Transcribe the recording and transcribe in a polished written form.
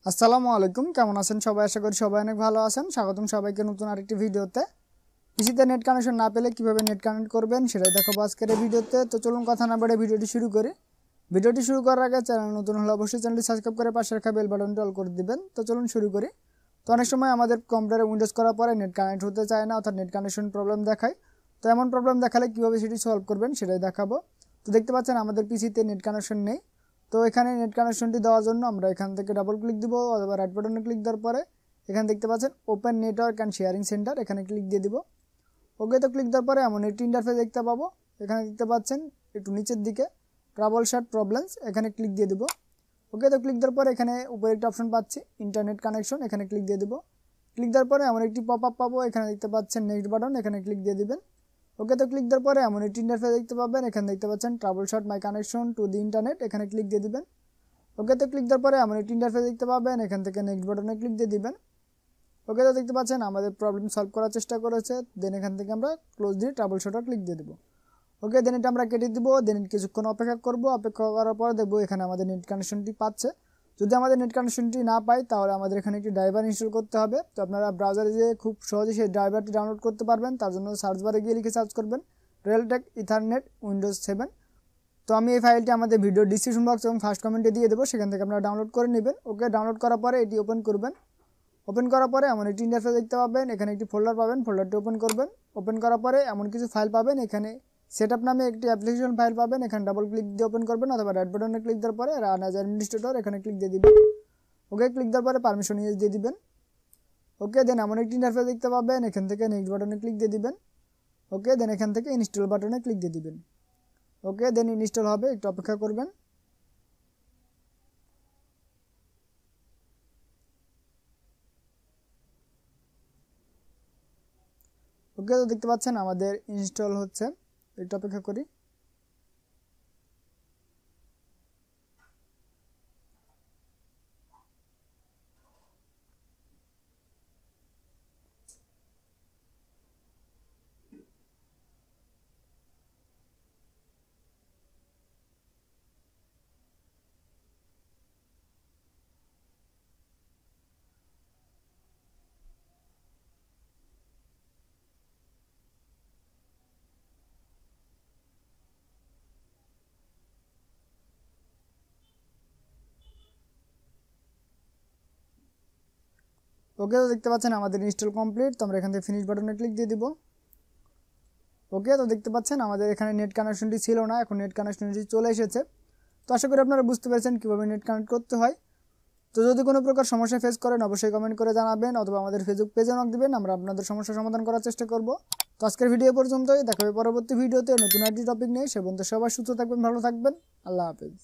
আসসালামু আলাইকুম, কেমন আছেন সবাই? আশা করি সবাই অনেক ভালো আছেন। স্বাগতম সবাইকে নতুন আরেকটি ভিডিওতে। পিসিতে নেট কানেকশন না পেলে কিভাবে নেট কানেক্ট করবেন সেটাই দেখাবো আজকের এই ভিডিওতে। তো চলুন কথা না বাড়িয়ে ভিডিওটি শুরু করি। ভিডিওটি শুরু করার আগে চ্যানেল নতুন হলে অবশ্যই চ্যানেলটি সাবস্ক্রাইব করে পাশে রাখা বেল বাটনটি অল করে দিবেন। তো চলুন শুরু করি। তো অনেক সময় আমাদের কম্পিউটারে উইন্ডোজ করার পরে নেট কানেক্ট হতে চায় না, অর্থাৎ নেট কানেকশন প্রবলেম দেখায়। তো এমন প্রবলেম দেখালে কীভাবে সেটি সলভ করবেন সেটাই দেখাবো। তো দেখতে পাচ্ছেন আমাদের পিসিতে নেট কানেকশন নেই। তো এখানে নেট কানেকশনটি দেওয়ার জন্য আমরা এখান থেকে ডাবল ক্লিক দিব অথবা রাইট বাটনে ক্লিক দেওয়ার পরে এখানে দেখতে পাচ্ছেন open network and sharing centre, এখানে ক্লিক দিয়ে দিব। ওকে, তো ক্লিক দেওয়ার পরে এমন একটি ইন্টারফেস দেখতে পাবো। এখানে দেখতে পাচ্ছেন একটু নিচের দিকে ট্রাবল শার্ট প্রবলেমস, এখানে ক্লিক দিয়ে দিব। ওকে, তো ক্লিক দেওয়ার পরে এখানে উপরে একটা অপশন পাচ্ছি ইন্টারনেট কানেকশন, এখানে ক্লিক দিয়ে দিব। ক্লিক দেওয়ার পরে এমন একটি পপ আপ পাবো, এখানে দেখতে পাচ্ছেন নেক্সট বাটন, এখানে ক্লিক দিয়ে দিবেন। ওকে, তো ক্লিক দেওয়ার পরে এমন একটি ইন্টারফেস দেখতে পাবেন। এখানে দেখতে পাচ্ছেন trouble shirt my connection to the internet, এখানে ক্লিক দিয়ে দিবেন। ওকে, তো ক্লিক দেওয়ার পরে এমন একটি ইন্টারফেস দেখতে পাবেন। এখান থেকে নেক্সট বাটনে ক্লিক দিয়ে দিবেন। ওকে, তো দেখতে পাচ্ছেন আমাদের প্রবলেম সলভ করার চেষ্টা করেছে। দেন এখান থেকে আমরা ক্লোজ দিয়ে ট্রাবল শাটার ক্লিক দিয়ে দেবো। ওকে, দেন এটা আমরা কেটে দিব। দেন কিছুক্ষণ অপেক্ষা করব। অপেক্ষা করার পর দেখবো এখানে আমাদের নেট কানেকশনটি পাচ্ছে। যদি আমাদের নেট কানেকশনটি না পাই তাহলে আমাদের এখানে একটি ড্রাইভার ইনস্টল করতে হবে। তো আপনারা ব্রাউজারে যেয়ে খুব সহজে সেই ড্রাইভারটি ডাউনলোড করতে পারবেন। তার জন্য সার্চ বারে গিয়ে লিখে সার্চ করবেন রিয়েলটেক ইথারনেট উইন্ডোজ 7। তো আমি এই ফাইলটি আমাদের ভিডিও ডিসক্রিপশন বক্স এবং ফার্স্ট কমেন্টে দিয়ে দেবো, সেখান থেকে আপনারা ডাউনলোড করে নেবেন। ওকে, ডাউনলোড করার পরে এটি ওপেন করবেন। ওপেন করার পরে এমন একটি ইন্টারফেস দেখতে পাবেন। এখানে একটি ফোল্ডার পাবেন, ফোল্ডারটি ওপেন করবেন। ওপেন করার পরে এমন কিছু ফাইল পাবেন। এখানে সেটআপ নামে একটি অ্যাপ্লিকেশন ফাইল পাবেন, এখানে ডাবল ক্লিক দিয়ে ওপেন করবেন অথবা রাইট বাটনে ক্লিক দেওয়ার পরে রান অ্যাজ অ্যাডমিনিস্ট্রেটর, এখানে ক্লিক দিয়ে দিবেন। ওকে, ক্লিক দেওয়ার পরে পারমিশন ইউজ দিয়ে দিবেন। ওকে, দেন এমন একটি ইন্টারফেস দেখতে পাবেন। এখান থেকে নেক্সট বাটনে ক্লিক দিয়ে দিবেন। ওকে, দেন এখান থেকে ইনস্টল বাটনে ক্লিক দিয়ে দিবেন। ওকে, দেন ইনস্টল হবে, একটু অপেক্ষা করবেন। ওকে, তো দেখতে পাচ্ছেন আমাদের ইনস্টল হচ্ছে, একটু অপেক্ষা করি। ওকে, তো দেখতে পাচ্ছেন আমাদের ইনস্টল কমপ্লিট। তো আমরা এখান থেকে ফিনিশ বাটনে ক্লিক দিয়ে দিব। ওকে, তো দেখতে পাচ্ছেন আমাদের এখানে নেট কানেকশনটি ছিল না, এখন নেট কানেকশনটি চলে এসেছে। তো আশা করি আপনারা বুঝতে পেরেছেন কীভাবে নেট কানেক্ট করতে হয়। তো যদি কোনো প্রকার সমস্যা ফেস করেন অবশ্যই কমেন্ট করে জানাবেন অথবা আমাদের ফেসবুক পেজে নক দিবেন, আমরা আপনাদের সমস্যার সমাধান করার চেষ্টা করব। তো আজকের ভিডিও পর্যন্তই, দেখা হবে পরবর্তী ভিডিওতে নতুন একটি টপিক নিয়ে। সে পর্যন্ত সবাই সুস্থ থাকবেন, ভালো থাকবেন। আল্লাহ হাফেজ।